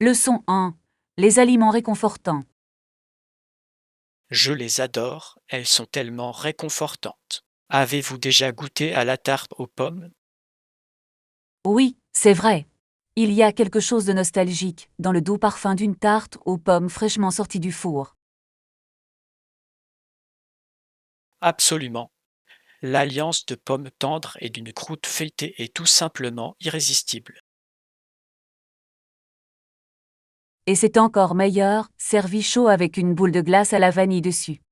Leçon 1. Les aliments réconfortants. Je les adore, elles sont tellement réconfortantes. Avez-vous déjà goûté à la tarte aux pommes? Oui, c'est vrai. Il y a quelque chose de nostalgique dans le doux parfum d'une tarte aux pommes fraîchement sortie du four. Absolument. L'alliance de pommes tendres et d'une croûte feuilletée est tout simplement irrésistible. Et c'est encore meilleur, servi chaud avec une boule de glace à la vanille dessus.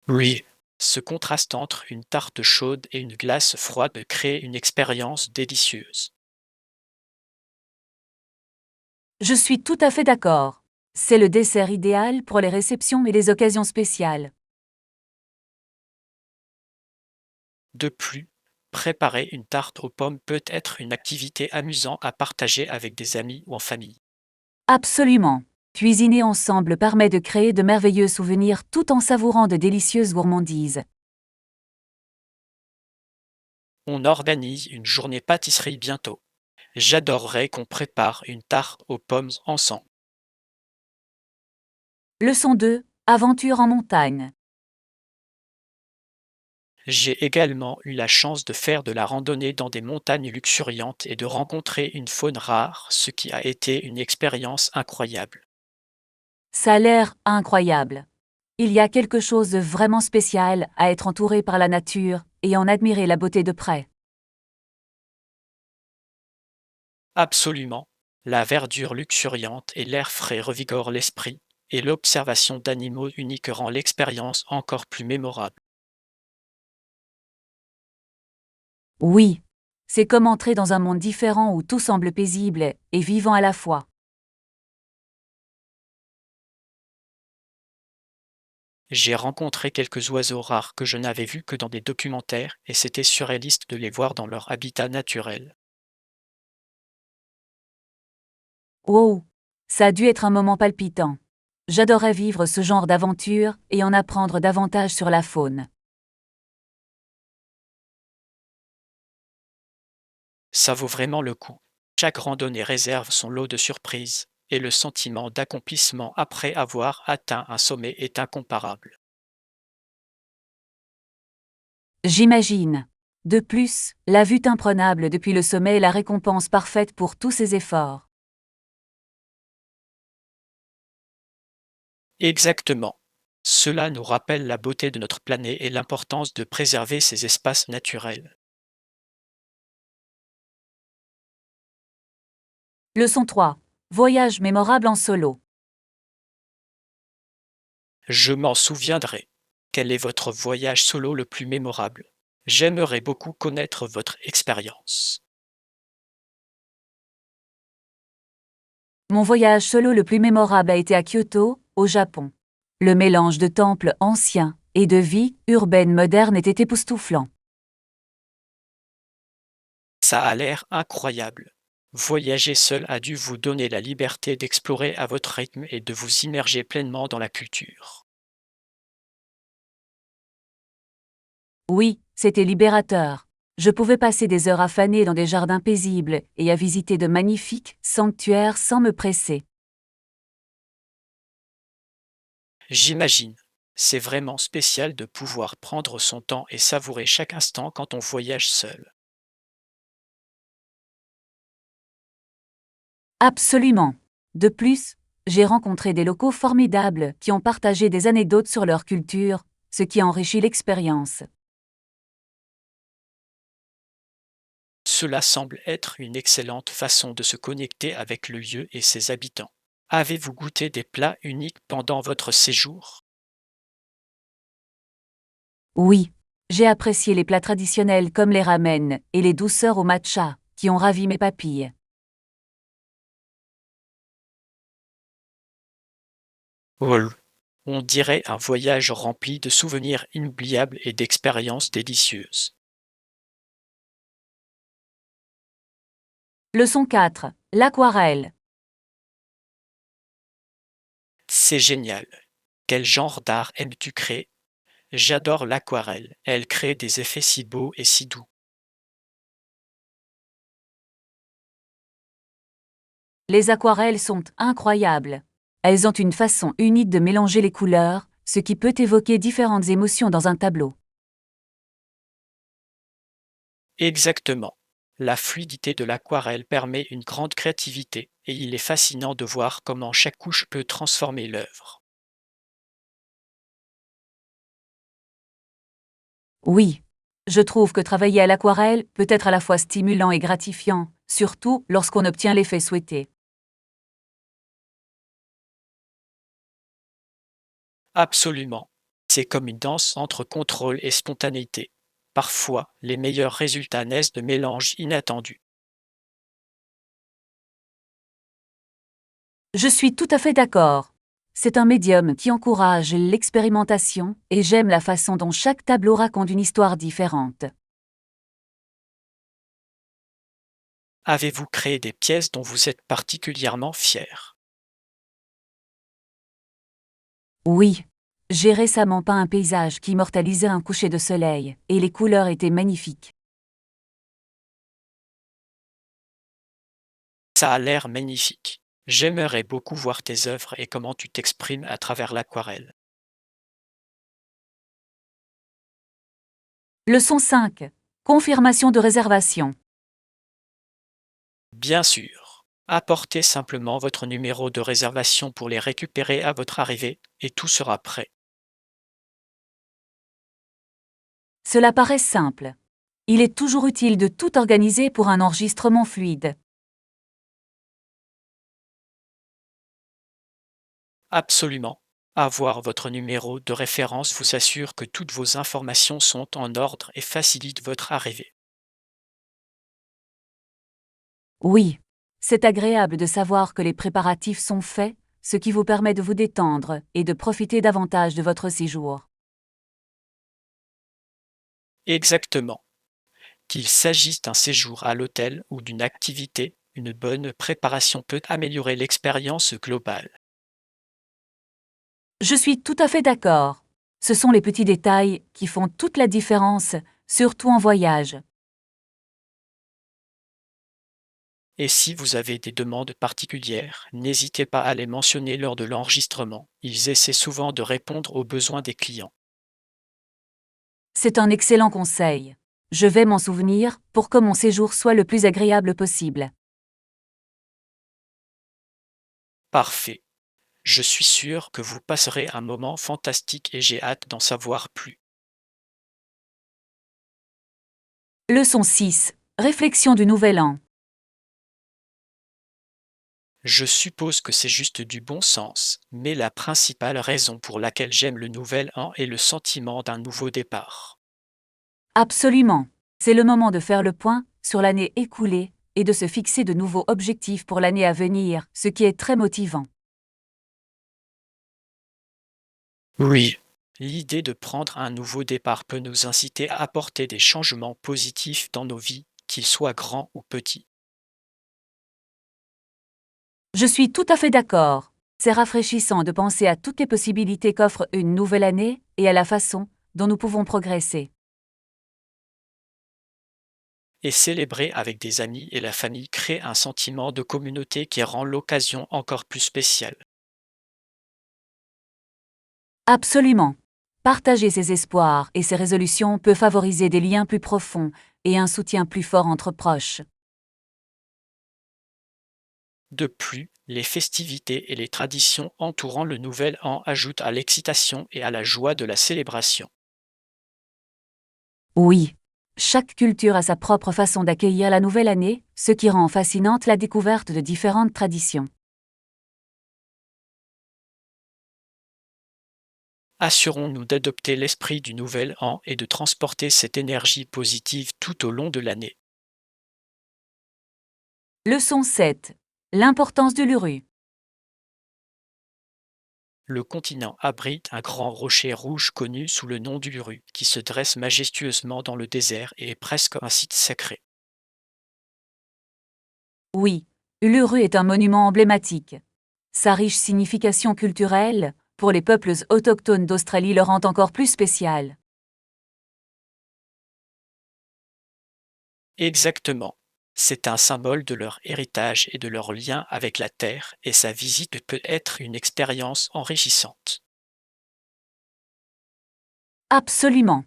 Oui. Ce contraste entre une tarte chaude et une glace froide crée une expérience délicieuse. Je suis tout à fait d'accord. C'est le dessert idéal pour les réceptions et les occasions spéciales. De plus, préparer une tarte aux pommes peut être une activité amusante à partager avec des amis ou en famille. Absolument. Cuisiner ensemble permet de créer de merveilleux souvenirs tout en savourant de délicieuses gourmandises. On organise une journée pâtisserie bientôt. J'adorerais qu'on prépare une tarte aux pommes ensemble. Leçon 2. Aventure en montagne. J'ai également eu la chance de faire de la randonnée dans des montagnes luxuriantes et de rencontrer une faune rare, ce qui a été une expérience incroyable. Ça a l'air incroyable. Il y a quelque chose de vraiment spécial à être entouré par la nature et en admirer la beauté de près. Absolument. La verdure luxuriante et l'air frais revigorent l'esprit, et l'observation d'animaux uniques rend l'expérience encore plus mémorable. Oui. C'est comme entrer dans un monde différent où tout semble paisible et vivant à la fois. J'ai rencontré quelques oiseaux rares que je n'avais vus que dans des documentaires et c'était surréaliste de les voir dans leur habitat naturel. Wow. Ça a dû être un moment palpitant. J'adorais vivre ce genre d'aventure et en apprendre davantage sur la faune. Ça vaut vraiment le coup. Chaque randonnée réserve son lot de surprises et le sentiment d'accomplissement après avoir atteint un sommet est incomparable. J'imagine. De plus, la vue imprenable depuis le sommet est la récompense parfaite pour tous ces efforts. Exactement. Cela nous rappelle la beauté de notre planète et l'importance de préserver ces espaces naturels. Leçon 3. Voyage mémorable en solo. Je m'en souviendrai. Quel est votre voyage solo le plus mémorable? J'aimerais beaucoup connaître votre expérience. Mon voyage solo le plus mémorable a été à Kyoto, au Japon. Le mélange de temples anciens et de vie urbaine moderne était époustouflant. Ça a l'air incroyable. Voyager seul a dû vous donner la liberté d'explorer à votre rythme et de vous immerger pleinement dans la culture. Oui, c'était libérateur. Je pouvais passer des heures à faner dans des jardins paisibles et à visiter de magnifiques sanctuaires sans me presser. J'imagine. C'est vraiment spécial de pouvoir prendre son temps et savourer chaque instant quand on voyage seul. Absolument. De plus, j'ai rencontré des locaux formidables qui ont partagé des anecdotes sur leur culture, ce qui enrichit l'expérience. Cela semble être une excellente façon de se connecter avec le lieu et ses habitants. Avez-vous goûté des plats uniques pendant votre séjour? Oui, j'ai apprécié les plats traditionnels comme les ramen et les douceurs au matcha, qui ont ravi mes papilles. Oh, on dirait un voyage rempli de souvenirs inoubliables et d'expériences délicieuses. Leçon 4. L'aquarelle. C'est génial. Quel genre d'art aimes-tu créer? J'adore l'aquarelle. Elle crée des effets si beaux et si doux. Les aquarelles sont incroyables. Elles ont une façon unique de mélanger les couleurs, ce qui peut évoquer différentes émotions dans un tableau. Exactement. La fluidité de l'aquarelle permet une grande créativité et il est fascinant de voir comment chaque couche peut transformer l'œuvre. Oui, je trouve que travailler à l'aquarelle peut être à la fois stimulant et gratifiant, surtout lorsqu'on obtient l'effet souhaité. Absolument. C'est comme une danse entre contrôle et spontanéité. Parfois, les meilleurs résultats naissent de mélanges inattendus. Je suis tout à fait d'accord. C'est un médium qui encourage l'expérimentation et j'aime la façon dont chaque tableau raconte une histoire différente. Avez-vous créé des pièces dont vous êtes particulièrement fier? Oui, j'ai récemment peint un paysage qui immortalisait un coucher de soleil, et les couleurs étaient magnifiques. Ça a l'air magnifique. J'aimerais beaucoup voir tes œuvres et comment tu t'exprimes à travers l'aquarelle. Leçon 5. Confirmation de réservation. Bien sûr. Apportez simplement votre numéro de réservation pour les récupérer à votre arrivée et tout sera prêt. Cela paraît simple. Il est toujours utile de tout organiser pour un enregistrement fluide. Absolument. Avoir votre numéro de référence vous assure que toutes vos informations sont en ordre et facilite votre arrivée. Oui, c'est agréable de savoir que les préparatifs sont faits, ce qui vous permet de vous détendre et de profiter davantage de votre séjour. Exactement. Qu'il s'agisse d'un séjour à l'hôtel ou d'une activité, une bonne préparation peut améliorer l'expérience globale. Je suis tout à fait d'accord. Ce sont les petits détails qui font toute la différence, surtout en voyage. Et si vous avez des demandes particulières, n'hésitez pas à les mentionner lors de l'enregistrement. Ils essaient souvent de répondre aux besoins des clients. C'est un excellent conseil. Je vais m'en souvenir pour que mon séjour soit le plus agréable possible. Parfait. Je suis sûr que vous passerez un moment fantastique et j'ai hâte d'en savoir plus. Leçon 6. Réflexion du Nouvel An. Je suppose que c'est juste du bon sens, mais la principale raison pour laquelle j'aime le nouvel an est le sentiment d'un nouveau départ. Absolument. C'est le moment de faire le point sur l'année écoulée et de se fixer de nouveaux objectifs pour l'année à venir, ce qui est très motivant. Oui. L'idée de prendre un nouveau départ peut nous inciter à apporter des changements positifs dans nos vies, qu'ils soient grands ou petits. Je suis tout à fait d'accord. C'est rafraîchissant de penser à toutes les possibilités qu'offre une nouvelle année et à la façon dont nous pouvons progresser. Et célébrer avec des amis et la famille crée un sentiment de communauté qui rend l'occasion encore plus spéciale. Absolument. Partager ses espoirs et ses résolutions peut favoriser des liens plus profonds et un soutien plus fort entre proches. De plus, les festivités et les traditions entourant le nouvel an ajoutent à l'excitation et à la joie de la célébration. Oui. Chaque culture a sa propre façon d'accueillir la nouvelle année, ce qui rend fascinante la découverte de différentes traditions. Assurons-nous d'adopter l'esprit du nouvel an et de transporter cette énergie positive tout au long de l'année. Leçon 7. L'importance de l'Uru. Le continent abrite un grand rocher rouge connu sous le nom d'Uluru, qui se dresse majestueusement dans le désert et est presque un site sacré. Oui, l'Uru est un monument emblématique. Sa riche signification culturelle, pour les peuples autochtones d'Australie, le rend encore plus spécial. Exactement. C'est un symbole de leur héritage et de leur lien avec la terre, et sa visite peut être une expérience enrichissante. Absolument.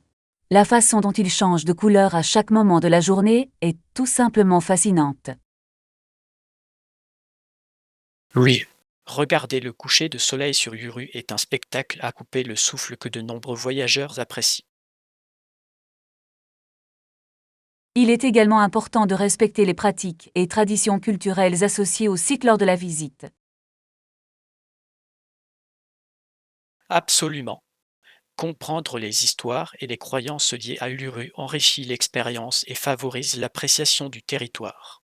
La façon dont ils changent de couleur à chaque moment de la journée est tout simplement fascinante. Oui. Regarder le coucher de soleil sur Uru est un spectacle à couper le souffle que de nombreux voyageurs apprécient. Il est également important de respecter les pratiques et traditions culturelles associées au cycle lors de la visite. Absolument. Comprendre les histoires et les croyances liées à Uluru enrichit l'expérience et favorise l'appréciation du territoire.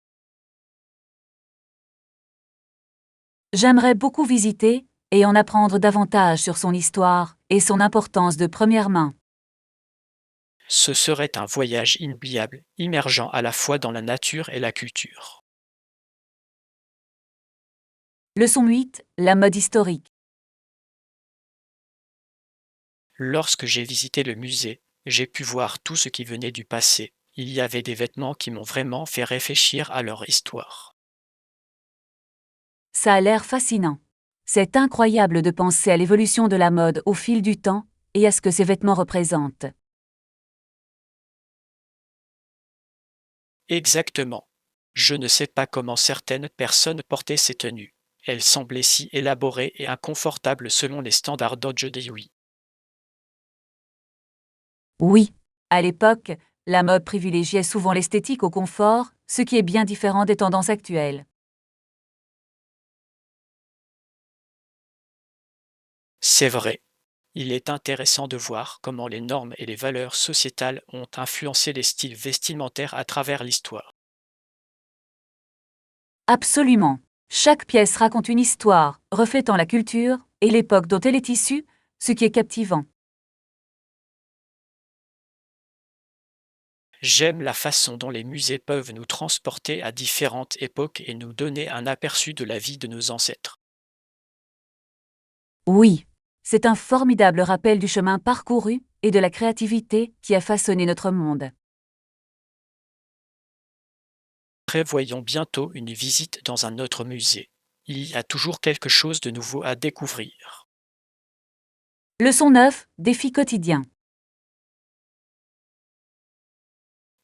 J'aimerais beaucoup visiter et en apprendre davantage sur son histoire et son importance de première main. Ce serait un voyage inoubliable, immergeant à la fois dans la nature et la culture. Leçon 8. La mode historique. Lorsque j'ai visité le musée, j'ai pu voir tout ce qui venait du passé. Il y avait des vêtements qui m'ont vraiment fait réfléchir à leur histoire. Ça a l'air fascinant. C'est incroyable de penser à l'évolution de la mode au fil du temps et à ce que ces vêtements représentent. Exactement. Je ne sais pas comment certaines personnes portaient ces tenues. Elles semblaient si élaborées et inconfortables selon les standards d'aujourd'hui. Oui, à l'époque, la mode privilégiait souvent l'esthétique au confort, ce qui est bien différent des tendances actuelles. C'est vrai. Il est intéressant de voir comment les normes et les valeurs sociétales ont influencé les styles vestimentaires à travers l'histoire. Absolument. Chaque pièce raconte une histoire, reflétant la culture et l'époque dont elle est issue, ce qui est captivant. J'aime la façon dont les musées peuvent nous transporter à différentes époques et nous donner un aperçu de la vie de nos ancêtres. Oui, c'est un formidable rappel du chemin parcouru et de la créativité qui a façonné notre monde. Prévoyons bientôt une visite dans un autre musée. Il y a toujours quelque chose de nouveau à découvrir. Leçon 9. Défi quotidien.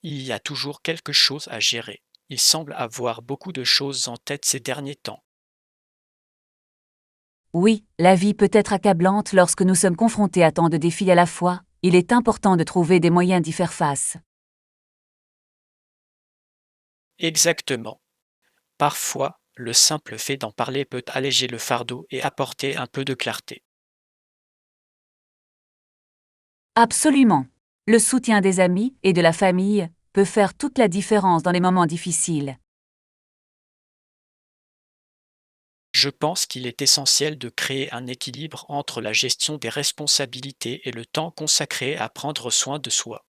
Il y a toujours quelque chose à gérer. Il semble avoir beaucoup de choses en tête ces derniers temps. Oui, la vie peut être accablante lorsque nous sommes confrontés à tant de défis à la fois. Il est important de trouver des moyens d'y faire face. Exactement. Parfois, le simple fait d'en parler peut alléger le fardeau et apporter un peu de clarté. Absolument. Le soutien des amis et de la famille peut faire toute la différence dans les moments difficiles. Je pense qu'il est essentiel de créer un équilibre entre la gestion des responsabilités et le temps consacré à prendre soin de soi.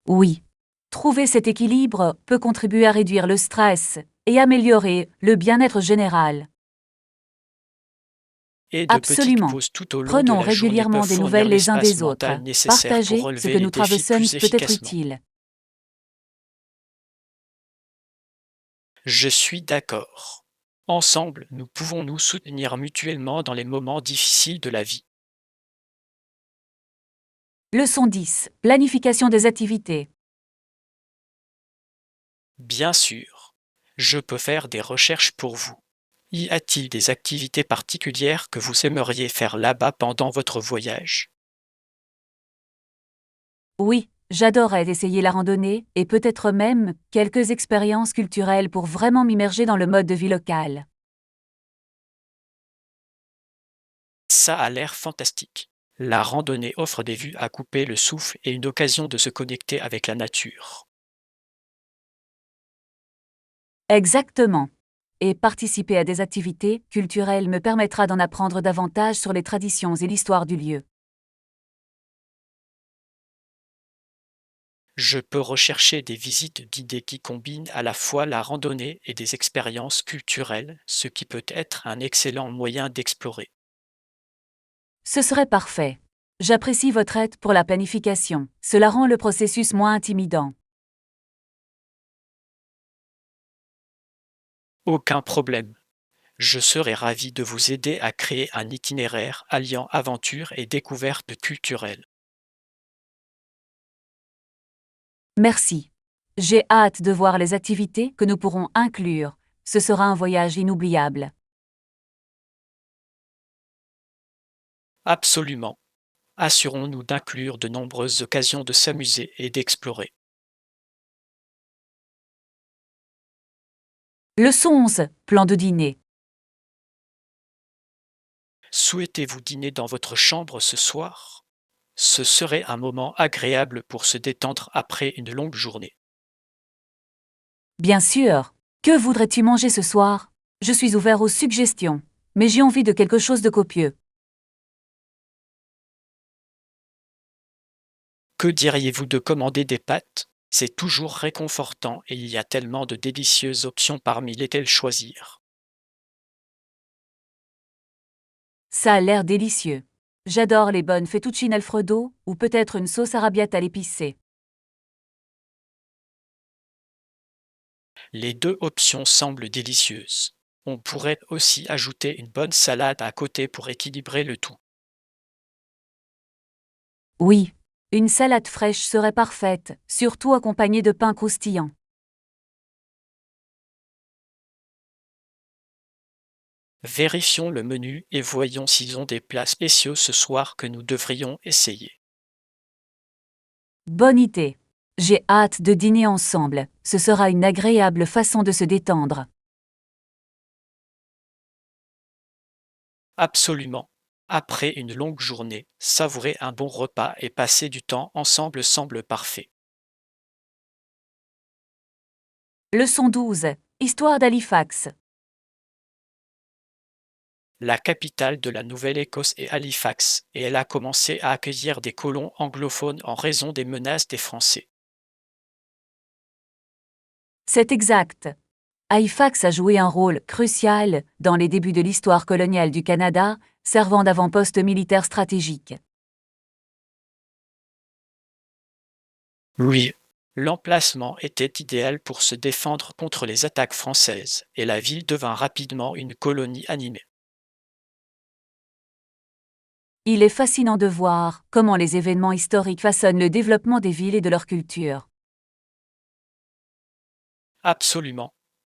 Oui. Trouver cet équilibre peut contribuer à réduire le stress et améliorer le bien-être général. Et de petites Absolument. pauses tout au long de Prenons la journée peuvent régulièrement des fournir nouvelles les uns l'espace des autres. mental nécessaire pour Partager ce relever que les nous défis traversons plus peut être efficacement. utile. Je suis d'accord. Ensemble, nous pouvons nous soutenir mutuellement dans les moments difficiles de la vie. Leçon 10. Planification des activités. Bien sûr, je peux faire des recherches pour vous. Y a-t-il des activités particulières que vous aimeriez faire là-bas pendant votre voyage? Oui, j'adorerais essayer la randonnée et peut-être même quelques expériences culturelles pour vraiment m'immerger dans le mode de vie local. Ça a l'air fantastique. La randonnée offre des vues à couper le souffle et une occasion de se connecter avec la nature. Exactement. Et participer à des activités culturelles me permettra d'en apprendre davantage sur les traditions et l'histoire du lieu. Je peux rechercher des visites guidées qui combinent à la fois la randonnée et des expériences culturelles, ce qui peut être un excellent moyen d'explorer. Ce serait parfait. J'apprécie votre aide pour la planification. Cela rend le processus moins intimidant. Aucun problème. Je serai ravi de vous aider à créer un itinéraire alliant aventure et découverte culturelle. Merci. J'ai hâte de voir les activités que nous pourrons inclure. Ce sera un voyage inoubliable. Absolument. Assurons-nous d'inclure de nombreuses occasions de s'amuser et d'explorer. Leçon 11. Plan de dîner. Souhaitez-vous dîner dans votre chambre ce soir? Ce serait un moment agréable pour se détendre après une longue journée. Bien sûr. Que voudrais-tu manger ce soir? Je suis ouvert aux suggestions, mais j'ai envie de quelque chose de copieux. Que diriez-vous de commander des pâtes? C'est toujours réconfortant et il y a tellement de délicieuses options parmi lesquelles choisir. Ça a l'air délicieux. J'adore les bonnes fettuccine Alfredo ou peut-être une sauce arrabbiata à l'épicé. Les deux options semblent délicieuses. On pourrait aussi ajouter une bonne salade à côté pour équilibrer le tout. Oui, une salade fraîche serait parfaite, surtout accompagnée de pain croustillant. Vérifions le menu et voyons s'ils ont des plats spéciaux ce soir que nous devrions essayer. Bonne idée. J'ai hâte de dîner ensemble. Ce sera une agréable façon de se détendre. Absolument. Après une longue journée, savourer un bon repas et passer du temps ensemble semble parfait. Leçon 12. Histoire d'Halifax. La capitale de la Nouvelle-Écosse est Halifax, et elle a commencé à accueillir des colons anglophones en raison des menaces des Français. C'est exact. Halifax a joué un rôle crucial dans les débuts de l'histoire coloniale du Canada, servant d'avant-poste militaire stratégique. Oui, l'emplacement était idéal pour se défendre contre les attaques françaises, et la ville devint rapidement une colonie animée. Il est fascinant de voir comment les événements historiques façonnent le développement des villes et de leur culture. Absolument.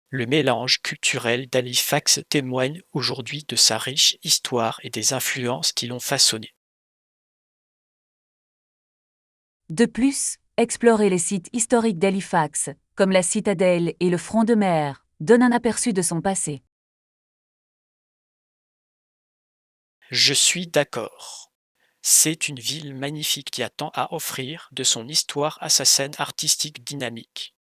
Le mélange culturel d'Halifax témoigne aujourd'hui de sa riche histoire et des influences qui l'ont façonné. De plus, explorer les sites historiques d'Halifax, comme la citadelle et le front de mer, donne un aperçu de son passé. Je suis d'accord. C'est une ville magnifique qui a tant à offrir de son histoire à sa scène artistique dynamique.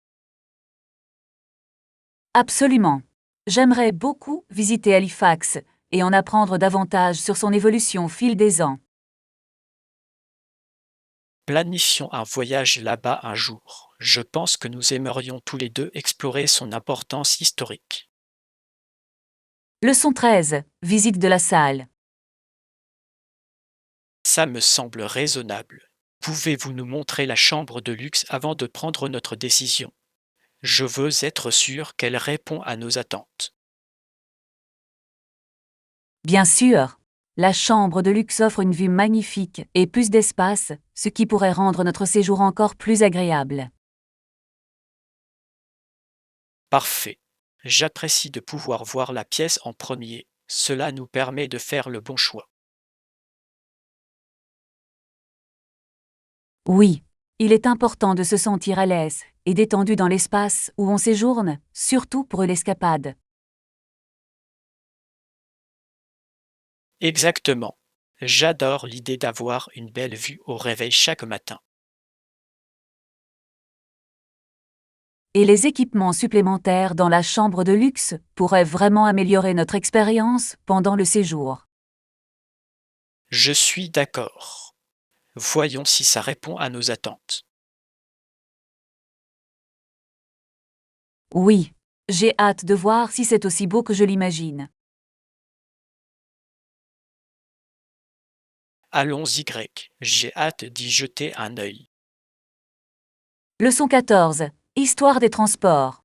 Absolument. J'aimerais beaucoup visiter Halifax et en apprendre davantage sur son évolution au fil des ans. Planifions un voyage là-bas un jour. Je pense que nous aimerions tous les deux explorer son importance historique. Leçon 13. Visite de la salle. Ça me semble raisonnable. Pouvez-vous nous montrer la chambre de luxe avant de prendre notre décision? Je veux être sûr qu'elle répond à nos attentes. Bien sûr. La chambre de luxe offre une vue magnifique et plus d'espace, ce qui pourrait rendre notre séjour encore plus agréable. Parfait. J'apprécie de pouvoir voir la pièce en premier. Cela nous permet de faire le bon choix. Oui, il est important de se sentir à l'aise et détendu dans l'espace où on séjourne, surtout pour l'escapade. Exactement. J'adore l'idée d'avoir une belle vue au réveil chaque matin. Et les équipements supplémentaires dans la chambre de luxe pourraient vraiment améliorer notre expérience pendant le séjour. Je suis d'accord. Voyons si ça répond à nos attentes. Oui, j'ai hâte de voir si c'est aussi beau que je l'imagine. Allons-y grec, j'ai hâte d'y jeter un œil. Leçon 14. Histoire des transports.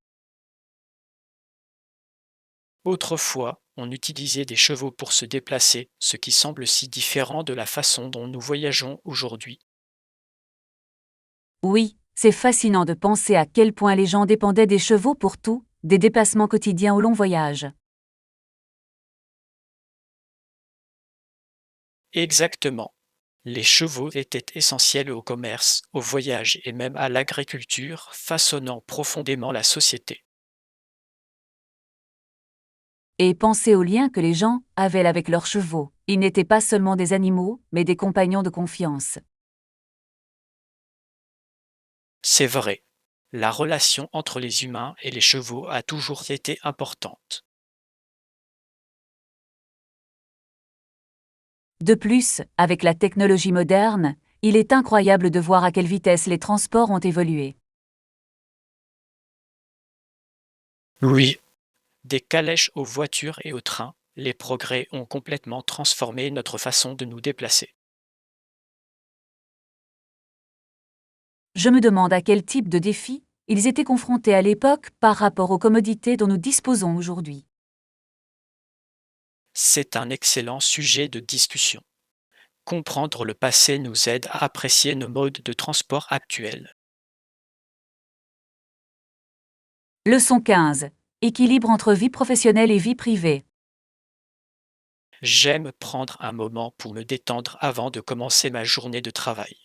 Autrefois, on utilisait des chevaux pour se déplacer, ce qui semble si différent de la façon dont nous voyageons aujourd'hui. Oui, c'est fascinant de penser à quel point les gens dépendaient des chevaux pour tout, des déplacements quotidiens au long voyage. Exactement. Les chevaux étaient essentiels au commerce, au voyage et même à l'agriculture, façonnant profondément la société. Et pensez aux liens que les gens avaient avec leurs chevaux. Ils n'étaient pas seulement des animaux, mais des compagnons de confiance. C'est vrai. La relation entre les humains et les chevaux a toujours été importante. De plus, avec la technologie moderne, il est incroyable de voir à quelle vitesse les transports ont évolué. Oui, des calèches aux voitures et aux trains, les progrès ont complètement transformé notre façon de nous déplacer. Je me demande à quel type de défis ils étaient confrontés à l'époque par rapport aux commodités dont nous disposons aujourd'hui. C'est un excellent sujet de discussion. Comprendre le passé nous aide à apprécier nos modes de transport actuels. Leçon 15. Équilibre entre vie professionnelle et vie privée. J'aime prendre un moment pour me détendre avant de commencer ma journée de travail.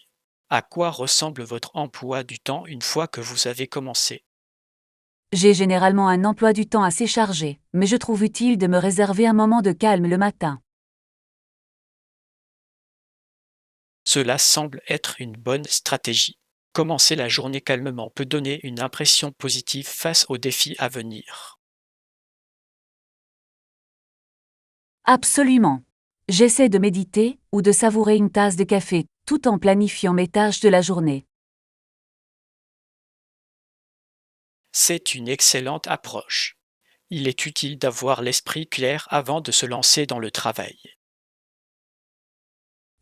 À quoi ressemble votre emploi du temps une fois que vous avez commencé? J'ai généralement un emploi du temps assez chargé, mais je trouve utile de me réserver un moment de calme le matin. Cela semble être une bonne stratégie. Commencer la journée calmement peut donner une impression positive face aux défis à venir. Absolument. J'essaie de méditer ou de savourer une tasse de café, tout en planifiant mes tâches de la journée. C'est une excellente approche. Il est utile d'avoir l'esprit clair avant de se lancer dans le travail.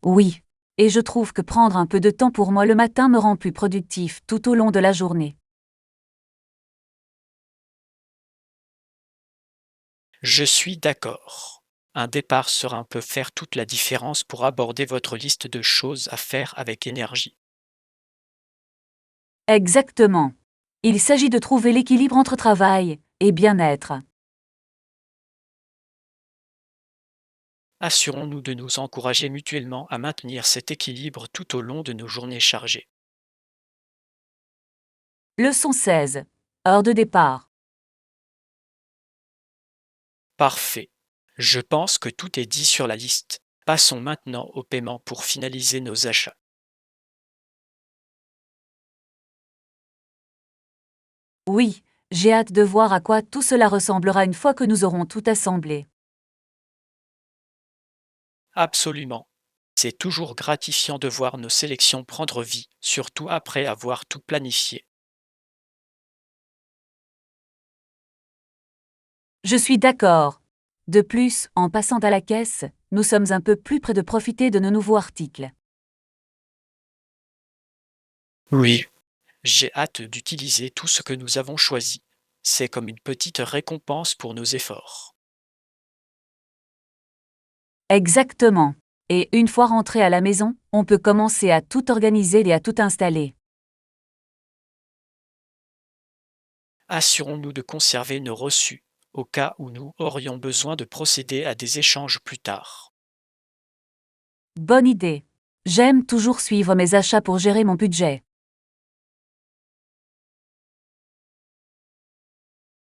Oui. Et je trouve que prendre un peu de temps pour moi le matin me rend plus productif tout au long de la journée. Je suis d'accord. Un départ serein peut faire toute la différence pour aborder votre liste de choses à faire avec énergie. Exactement. Il s'agit de trouver l'équilibre entre travail et bien-être. Assurons-nous de nous encourager mutuellement à maintenir cet équilibre tout au long de nos journées chargées. Leçon 16. Heure de départ. Parfait. Je pense que tout est dit sur la liste. Passons maintenant au paiement pour finaliser nos achats. Oui, j'ai hâte de voir à quoi tout cela ressemblera une fois que nous aurons tout assemblé. Absolument. C'est toujours gratifiant de voir nos sélections prendre vie, surtout après avoir tout planifié. Je suis d'accord. De plus, en passant à la caisse, nous sommes un peu plus près de profiter de nos nouveaux articles. Oui, j'ai hâte d'utiliser tout ce que nous avons choisi. C'est comme une petite récompense pour nos efforts. Exactement. Et une fois rentré à la maison, on peut commencer à tout organiser et à tout installer. Assurons-nous de conserver nos reçus, au cas où nous aurions besoin de procéder à des échanges plus tard. Bonne idée. J'aime toujours suivre mes achats pour gérer mon budget.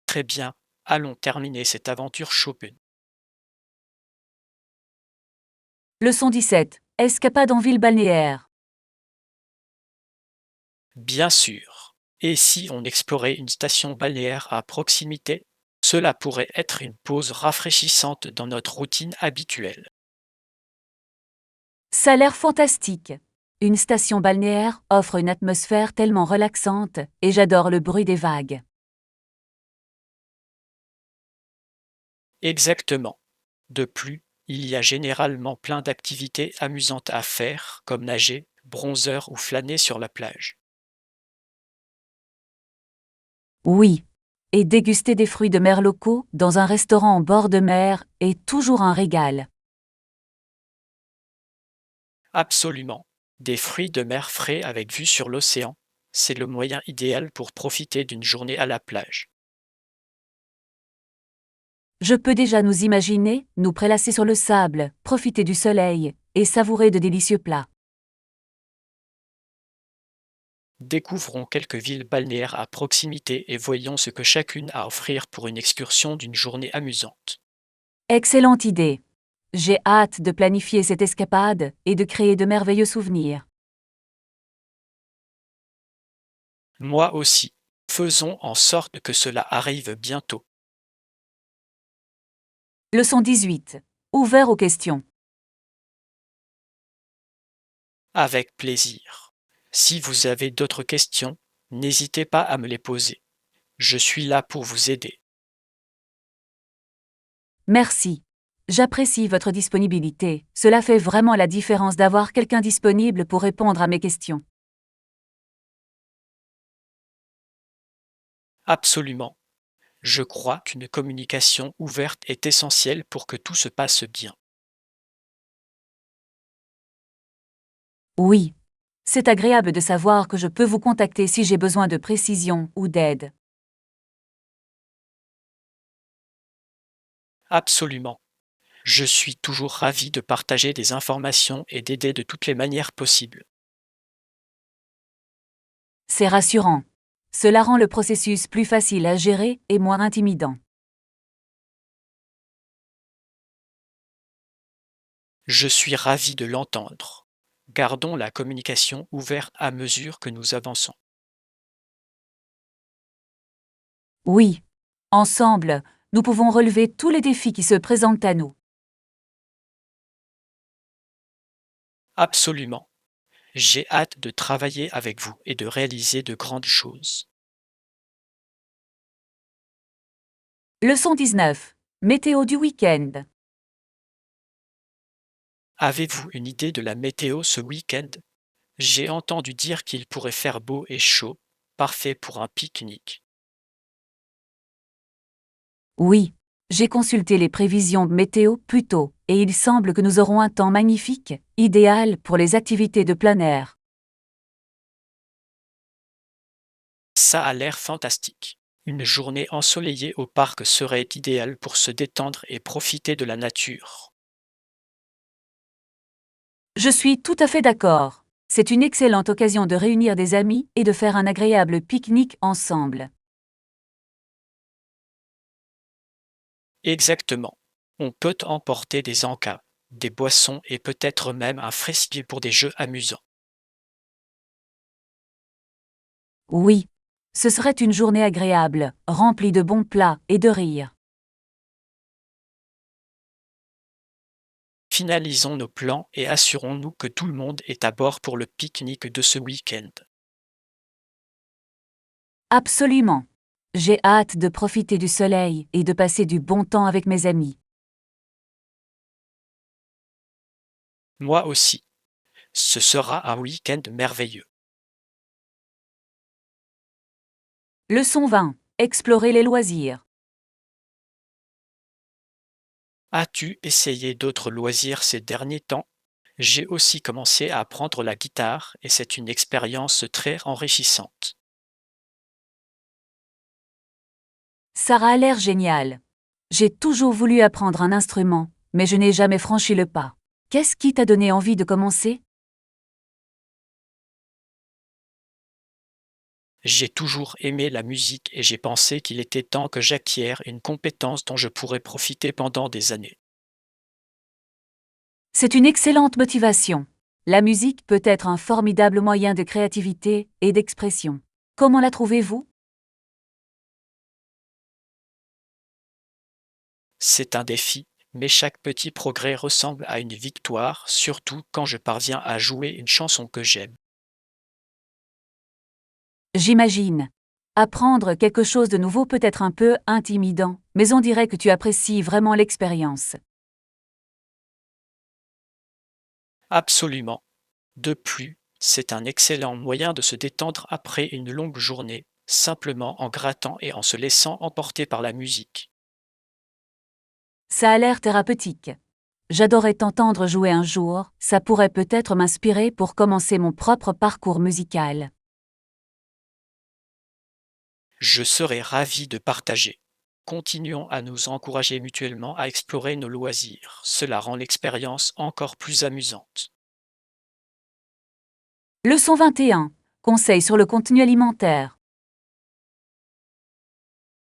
Très bien, allons terminer cette aventure shopping. Leçon 17. Escapade en ville balnéaire. Bien sûr. Et si on explorait une station balnéaire à proximité, cela pourrait être une pause rafraîchissante dans notre routine habituelle. Ça a l'air fantastique. Une station balnéaire offre une atmosphère tellement relaxante et j'adore le bruit des vagues. Exactement. De plus, il y a généralement plein d'activités amusantes à faire, comme nager, bronzer ou flâner sur la plage. Oui. Et déguster des fruits de mer locaux dans un restaurant en bord de mer est toujours un régal. Absolument. Des fruits de mer frais avec vue sur l'océan, c'est le moyen idéal pour profiter d'une journée à la plage. Je peux déjà nous imaginer, nous prélasser sur le sable, profiter du soleil et savourer de délicieux plats. Découvrons quelques villes balnéaires à proximité et voyons ce que chacune a à offrir pour une excursion d'une journée amusante. Excellente idée. J'ai hâte de planifier cette escapade et de créer de merveilleux souvenirs. Moi aussi. Faisons en sorte que cela arrive bientôt. Leçon 18. Ouvert aux questions. Avec plaisir. Si vous avez d'autres questions, n'hésitez pas à me les poser. Je suis là pour vous aider. Merci. J'apprécie votre disponibilité. Cela fait vraiment la différence d'avoir quelqu'un disponible pour répondre à mes questions. Absolument. Je crois qu'une communication ouverte est essentielle pour que tout se passe bien. Oui. C'est agréable de savoir que je peux vous contacter si j'ai besoin de précision ou d'aide. Absolument. Je suis toujours ravi de partager des informations et d'aider de toutes les manières possibles. C'est rassurant. Cela rend le processus plus facile à gérer et moins intimidant. Je suis ravi de l'entendre. Gardons la communication ouverte à mesure que nous avançons. Oui. Ensemble, nous pouvons relever tous les défis qui se présentent à nous. Absolument. J'ai hâte de travailler avec vous et de réaliser de grandes choses. Leçon 19. Météo du week-end. Avez-vous une idée de la météo ce week-end? J'ai entendu dire qu'il pourrait faire beau et chaud, parfait pour un pique-nique. Oui. J'ai consulté les prévisions météo plus tôt et il semble que nous aurons un temps magnifique, idéal pour les activités de plein air. Ça a l'air fantastique. Une journée ensoleillée au parc serait idéale pour se détendre et profiter de la nature. Je suis tout à fait d'accord. C'est une excellente occasion de réunir des amis et de faire un agréable pique-nique ensemble. Exactement. On peut emporter des encas, des boissons et peut-être même un fresquier pour des jeux amusants. Oui. Ce serait une journée agréable, remplie de bons plats et de rires. Finalisons nos plans et assurons-nous que tout le monde est à bord pour le pique-nique de ce week-end. Absolument. J'ai hâte de profiter du soleil et de passer du bon temps avec mes amis. Moi aussi. Ce sera un week-end merveilleux. Leçon 20. Explorer les loisirs. As-tu essayé d'autres loisirs ces derniers temps? J'ai aussi commencé à apprendre la guitare et c'est une expérience très enrichissante. Sarah a l'air géniale. J'ai toujours voulu apprendre un instrument, mais je n'ai jamais franchi le pas. Qu'est-ce qui t'a donné envie de commencer? J'ai toujours aimé la musique et j'ai pensé qu'il était temps que j'acquière une compétence dont je pourrais profiter pendant des années. C'est une excellente motivation. La musique peut être un formidable moyen de créativité et d'expression. Comment la trouvez-vous? C'est un défi, mais chaque petit progrès ressemble à une victoire, surtout quand je parviens à jouer une chanson que j'aime. J'imagine. Apprendre quelque chose de nouveau peut être un peu intimidant, mais on dirait que tu apprécies vraiment l'expérience. Absolument. De plus, c'est un excellent moyen de se détendre après une longue journée, simplement en grattant et en se laissant emporter par la musique. Ça a l'air thérapeutique. J'adorais t'entendre jouer un jour, ça pourrait peut-être m'inspirer pour commencer mon propre parcours musical. Je serais ravi de partager. Continuons à nous encourager mutuellement à explorer nos loisirs. Cela rend l'expérience encore plus amusante. Leçon 21. Conseils sur le contenu alimentaire.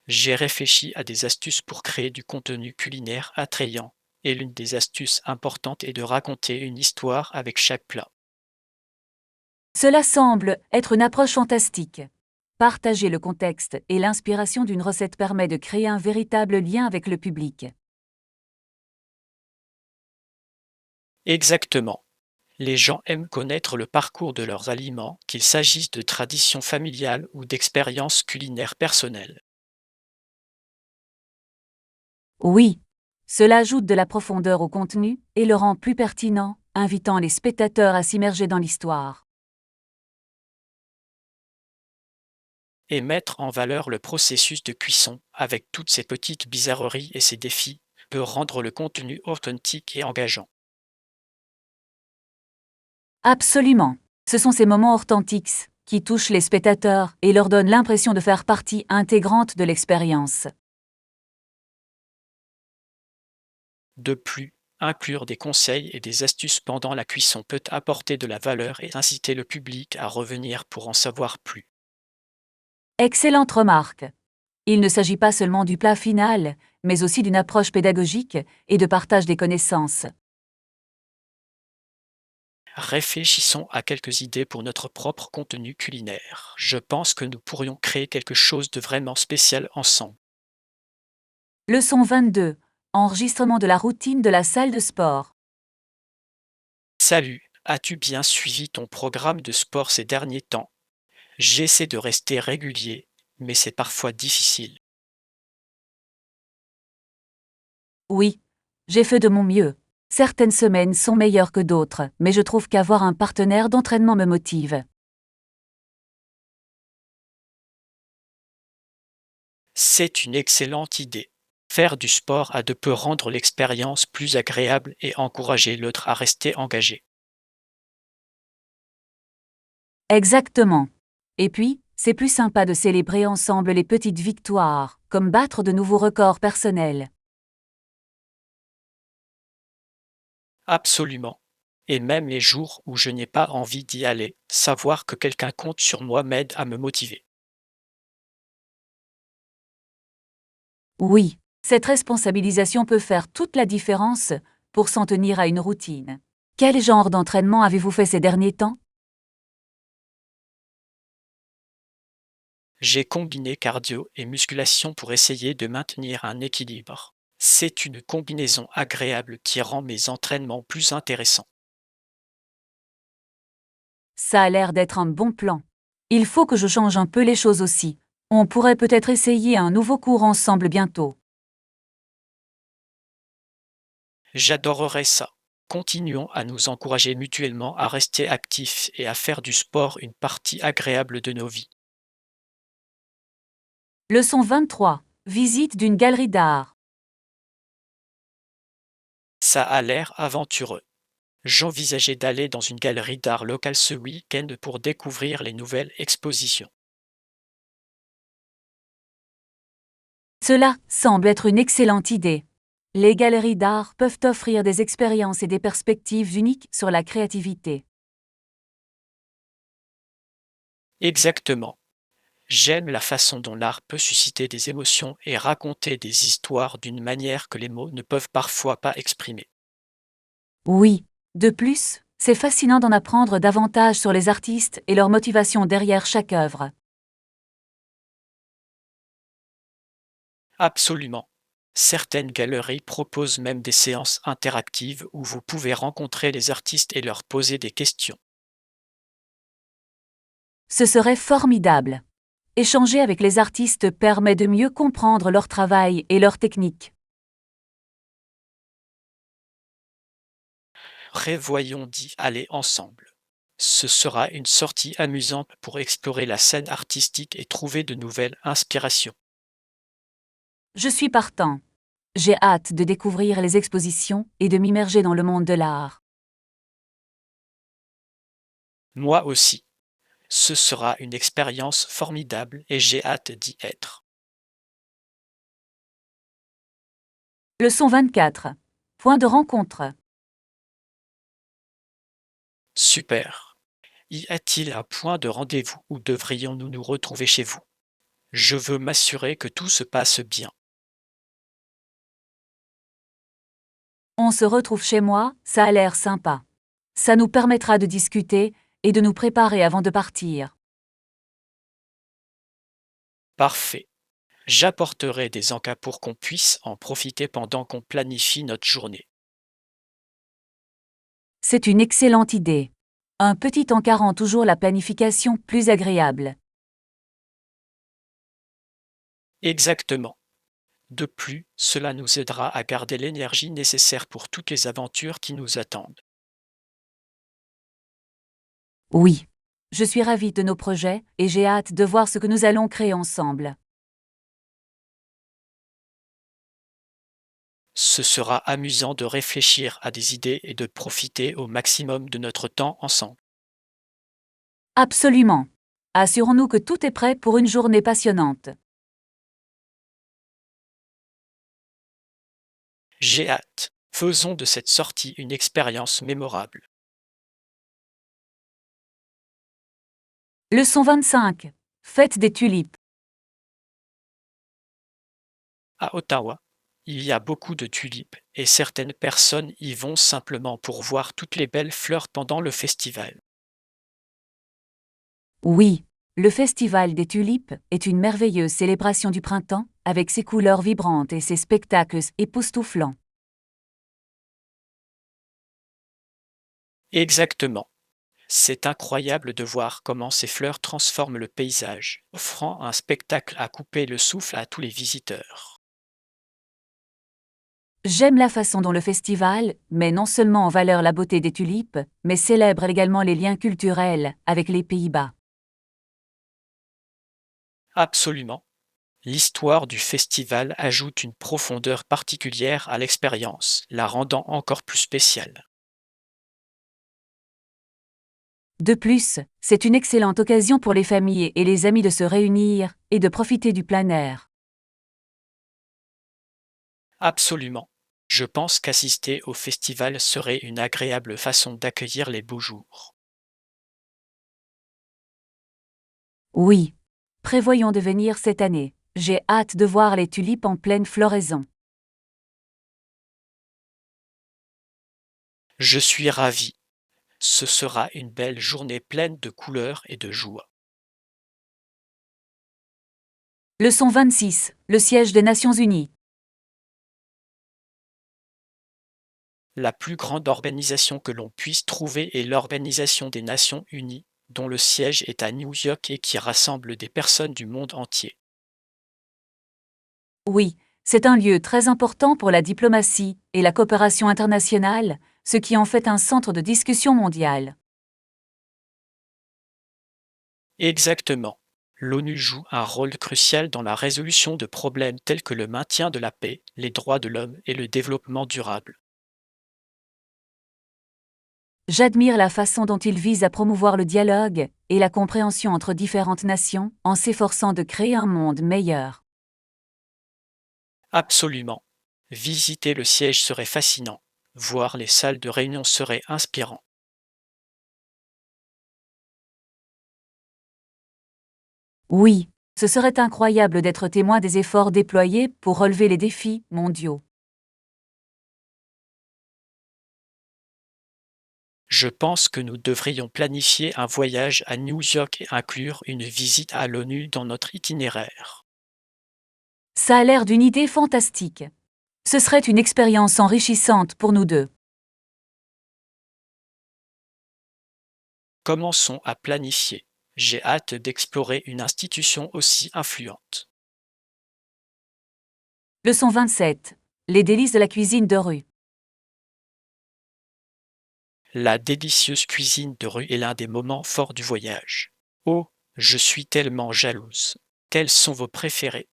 J'ai réfléchi à des astuces pour créer du contenu culinaire attrayant, et l'une des astuces importantes est de raconter une histoire avec chaque plat. Cela semble être une approche fantastique. Partager le contexte et l'inspiration d'une recette permet de créer un véritable lien avec le public. Exactement. Les gens aiment connaître le parcours de leurs aliments, qu'il s'agisse de traditions familiales ou d'expériences culinaires personnelles. Oui, cela ajoute de la profondeur au contenu et le rend plus pertinent, invitant les spectateurs à s'immerger dans l'histoire. Et mettre en valeur le processus de cuisson, avec toutes ses petites bizarreries et ses défis, peut rendre le contenu authentique et engageant. Absolument. Ce sont ces moments authentiques qui touchent les spectateurs et leur donnent l'impression de faire partie intégrante de l'expérience. De plus, inclure des conseils et des astuces pendant la cuisson peut apporter de la valeur et inciter le public à revenir pour en savoir plus. Excellente remarque. Il ne s'agit pas seulement du plat final, mais aussi d'une approche pédagogique et de partage des connaissances. Réfléchissons à quelques idées pour notre propre contenu culinaire. Je pense que nous pourrions créer quelque chose de vraiment spécial ensemble. Leçon 22. Enregistrement de la routine de la salle de sport. Salut, as-tu bien suivi ton programme de sport ces derniers temps? J'essaie de rester régulier, mais c'est parfois difficile. Oui, j'ai fait de mon mieux. Certaines semaines sont meilleures que d'autres, mais je trouve qu'avoir un partenaire d'entraînement me motive. C'est une excellente idée. Faire du sport à deux peut rendre l'expérience plus agréable et encourager l'autre à rester engagé. Exactement. Et puis, c'est plus sympa de célébrer ensemble les petites victoires, comme battre de nouveaux records personnels. Absolument. Et même les jours où je n'ai pas envie d'y aller, savoir que quelqu'un compte sur moi m'aide à me motiver. Oui, cette responsabilisation peut faire toute la différence pour s'en tenir à une routine. Quel genre d'entraînement avez-vous fait ces derniers temps? J'ai combiné cardio et musculation pour essayer de maintenir un équilibre. C'est une combinaison agréable qui rend mes entraînements plus intéressants. Ça a l'air d'être un bon plan. Il faut que je change un peu les choses aussi. On pourrait peut-être essayer un nouveau cours ensemble bientôt. J'adorerais ça. Continuons à nous encourager mutuellement à rester actifs et à faire du sport une partie agréable de nos vies. Leçon 23. Visite d'une galerie d'art. Ça a l'air aventureux. J'envisageais d'aller dans une galerie d'art locale ce week-end pour découvrir les nouvelles expositions. Cela semble être une excellente idée. Les galeries d'art peuvent offrir des expériences et des perspectives uniques sur la créativité. Exactement. J'aime la façon dont l'art peut susciter des émotions et raconter des histoires d'une manière que les mots ne peuvent parfois pas exprimer. Oui. De plus, c'est fascinant d'en apprendre davantage sur les artistes et leur motivation derrière chaque œuvre. Absolument. Certaines galeries proposent même des séances interactives où vous pouvez rencontrer les artistes et leur poser des questions. Ce serait formidable. Échanger avec les artistes permet de mieux comprendre leur travail et leurs techniques. Prévoyons d'y aller ensemble. Ce sera une sortie amusante pour explorer la scène artistique et trouver de nouvelles inspirations. Je suis partant. J'ai hâte de découvrir les expositions et de m'immerger dans le monde de l'art. Moi aussi. Ce sera une expérience formidable et j'ai hâte d'y être. Leçon 24. Point de rencontre. Super. Y a-t-il un point de rendez-vous où devrions-nous nous retrouver chez vous? Je veux m'assurer que tout se passe bien. On se retrouve chez moi, ça a l'air sympa. Ça nous permettra de discuter et de nous préparer avant de partir. Parfait. J'apporterai des encas pour qu'on puisse en profiter pendant qu'on planifie notre journée. C'est une excellente idée. Un petit encas rend toujours la planification plus agréable. Exactement. De plus, cela nous aidera à garder l'énergie nécessaire pour toutes les aventures qui nous attendent. Oui. Je suis ravie de nos projets et j'ai hâte de voir ce que nous allons créer ensemble. Ce sera amusant de réfléchir à des idées et de profiter au maximum de notre temps ensemble. Absolument. Assurons-nous que tout est prêt pour une journée passionnante. J'ai hâte. Faisons de cette sortie une expérience mémorable. Leçon 25. Fête des tulipes. À Ottawa, il y a beaucoup de tulipes et certaines personnes y vont simplement pour voir toutes les belles fleurs pendant le festival. Oui, le Festival des tulipes est une merveilleuse célébration du printemps, avec ses couleurs vibrantes et ses spectacles époustouflants. Exactement. C'est incroyable de voir comment ces fleurs transforment le paysage, offrant un spectacle à couper le souffle à tous les visiteurs. J'aime la façon dont le festival met non seulement en valeur la beauté des tulipes, mais célèbre également les liens culturels avec les Pays-Bas. Absolument. L'histoire du festival ajoute une profondeur particulière à l'expérience, la rendant encore plus spéciale. De plus, c'est une excellente occasion pour les familles et les amis de se réunir et de profiter du plein air. Absolument. Je pense qu'assister au festival serait une agréable façon d'accueillir les beaux jours. Oui. Prévoyons de venir cette année. J'ai hâte de voir les tulipes en pleine floraison. Je suis ravi. Ce sera une belle journée pleine de couleurs et de joie. Leçon 26. Le siège des Nations Unies. La plus grande organisation que l'on puisse trouver est l'Organisation des Nations Unies, dont le siège est à New York et qui rassemble des personnes du monde entier. Oui, c'est un lieu très important pour la diplomatie et la coopération internationale, ce qui en fait un centre de discussion mondiale. Exactement. L'ONU joue un rôle crucial dans la résolution de problèmes tels que le maintien de la paix, les droits de l'homme et le développement durable. J'admire la façon dont il vise à promouvoir le dialogue et la compréhension entre différentes nations en s'efforçant de créer un monde meilleur. Absolument. Visiter le siège serait fascinant. Voir les salles de réunion serait inspirant. Oui, ce serait incroyable d'être témoin des efforts déployés pour relever les défis mondiaux. Je pense que nous devrions planifier un voyage à New York et inclure une visite à l'ONU dans notre itinéraire. Ça a l'air d'une idée fantastique. Ce serait une expérience enrichissante pour nous deux. Commençons à planifier. J'ai hâte d'explorer une institution aussi influente. Leçon 27. Les délices de la cuisine de rue. La délicieuse cuisine de rue est l'un des moments forts du voyage. Oh, je suis tellement jalouse. Quels sont vos préférés?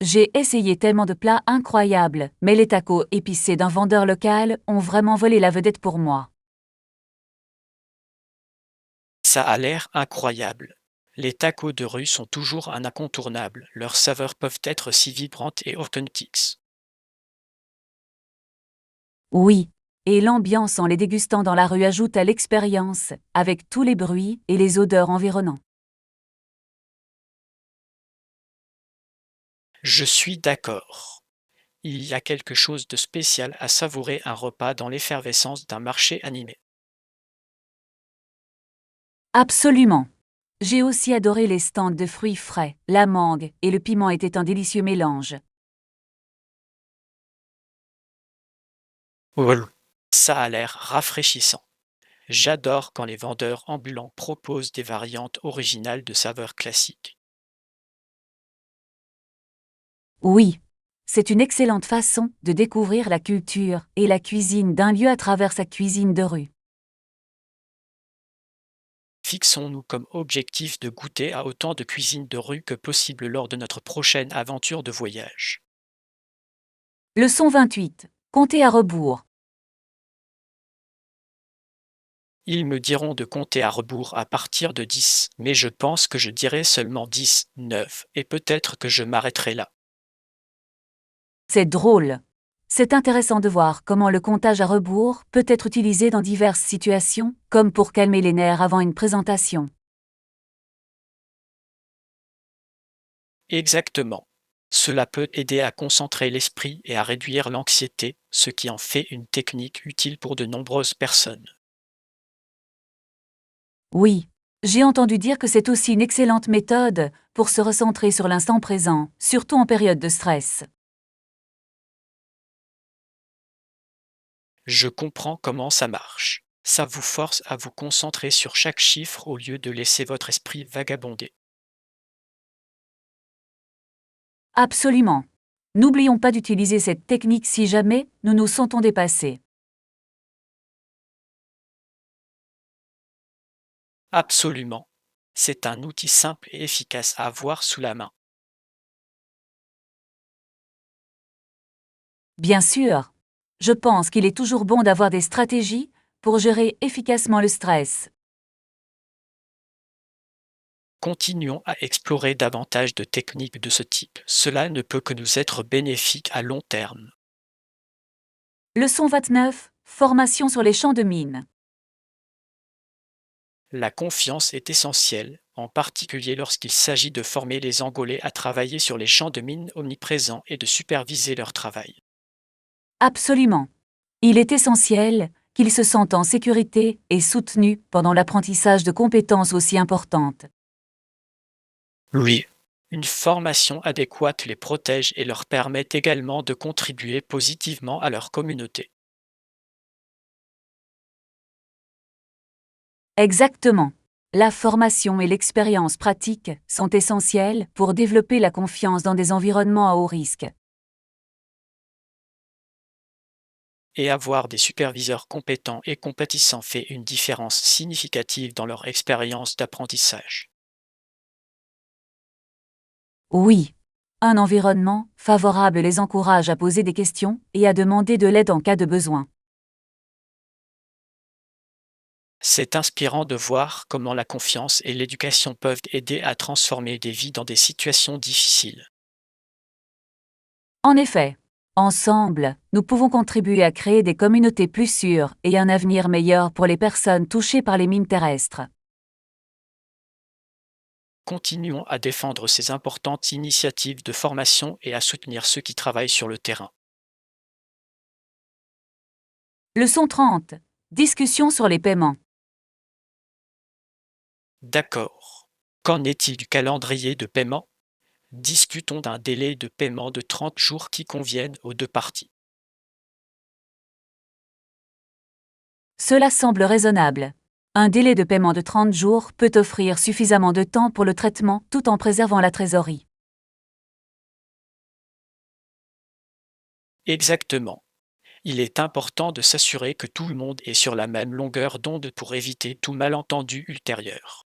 J'ai essayé tellement de plats incroyables, mais les tacos épicés d'un vendeur local ont vraiment volé la vedette pour moi. Ça a l'air incroyable. Les tacos de rue sont toujours un incontournable. Leurs saveurs peuvent être si vibrantes et authentiques. Oui. Et l'ambiance en les dégustant dans la rue ajoute à l'expérience, avec tous les bruits et les odeurs environnants. Je suis d'accord. Il y a quelque chose de spécial à savourer un repas dans l'effervescence d'un marché animé. Absolument. J'ai aussi adoré les stands de fruits frais, la mangue et le piment étaient un délicieux mélange. Ouh, ça a l'air rafraîchissant. J'adore quand les vendeurs ambulants proposent des variantes originales de saveurs classiques. Oui. C'est une excellente façon de découvrir la culture et la cuisine d'un lieu à travers sa cuisine de rue. Fixons-nous comme objectif de goûter à autant de cuisine de rue que possible lors de notre prochaine aventure de voyage. Leçon 28. Comptez à rebours. Ils me diront de compter à rebours à partir de 10, mais je pense que je dirai seulement 10, 9, et peut-être que je m'arrêterai là. C'est drôle. C'est intéressant de voir comment le comptage à rebours peut être utilisé dans diverses situations, comme pour calmer les nerfs avant une présentation. Exactement. Cela peut aider à concentrer l'esprit et à réduire l'anxiété, ce qui en fait une technique utile pour de nombreuses personnes. Oui. J'ai entendu dire que c'est aussi une excellente méthode pour se recentrer sur l'instant présent, surtout en période de stress. Je comprends comment ça marche. Ça vous force à vous concentrer sur chaque chiffre au lieu de laisser votre esprit vagabonder. Absolument. N'oublions pas d'utiliser cette technique si jamais nous nous sentons dépassés. Absolument. C'est un outil simple et efficace à avoir sous la main. Bien sûr. Je pense qu'il est toujours bon d'avoir des stratégies pour gérer efficacement le stress. Continuons à explorer davantage de techniques de ce type. Cela ne peut que nous être bénéfique à long terme. Leçon 29. Formation sur les champs de mine. La confiance est essentielle, en particulier lorsqu'il s'agit de former les Angolais à travailler sur les champs de mines omniprésents et de superviser leur travail. Absolument. Il est essentiel qu'ils se sentent en sécurité et soutenus pendant l'apprentissage de compétences aussi importantes. Oui. Une formation adéquate les protège et leur permet également de contribuer positivement à leur communauté. Exactement. La formation et l'expérience pratique sont essentielles pour développer la confiance dans des environnements à haut risque. Et avoir des superviseurs compétents et compétissants fait une différence significative dans leur expérience d'apprentissage. Oui. Un environnement favorable les encourage à poser des questions et à demander de l'aide en cas de besoin. C'est inspirant de voir comment la confiance et l'éducation peuvent aider à transformer des vies dans des situations difficiles. En effet, ensemble, nous pouvons contribuer à créer des communautés plus sûres et un avenir meilleur pour les personnes touchées par les mines terrestres. Continuons à défendre ces importantes initiatives de formation et à soutenir ceux qui travaillent sur le terrain. Leçon 30. Discussion sur les paiements. D'accord. Qu'en est-il du calendrier de paiement? Discutons d'un délai de paiement de 30 jours qui convienne aux deux parties. Cela semble raisonnable. Un délai de paiement de 30 jours peut offrir suffisamment de temps pour le traitement tout en préservant la trésorerie. Exactement. Il est important de s'assurer que tout le monde est sur la même longueur d'onde pour éviter tout malentendu ultérieur.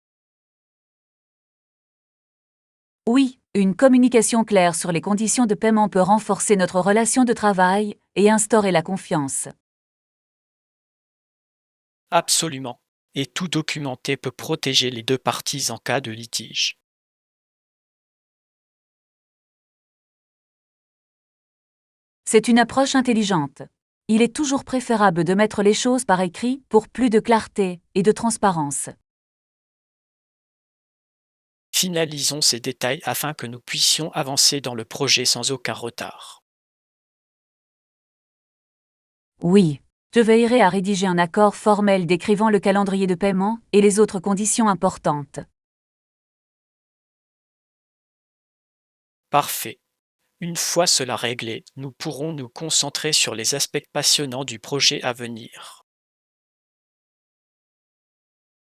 Oui, une communication claire sur les conditions de paiement peut renforcer notre relation de travail et instaurer la confiance. Absolument. Et tout documenté peut protéger les deux parties en cas de litige. C'est une approche intelligente. Il est toujours préférable de mettre les choses par écrit pour plus de clarté et de transparence. Finalisons ces détails afin que nous puissions avancer dans le projet sans aucun retard. Oui, je veillerai à rédiger un accord formel décrivant le calendrier de paiement et les autres conditions importantes. Parfait. Une fois cela réglé, nous pourrons nous concentrer sur les aspects passionnants du projet à venir.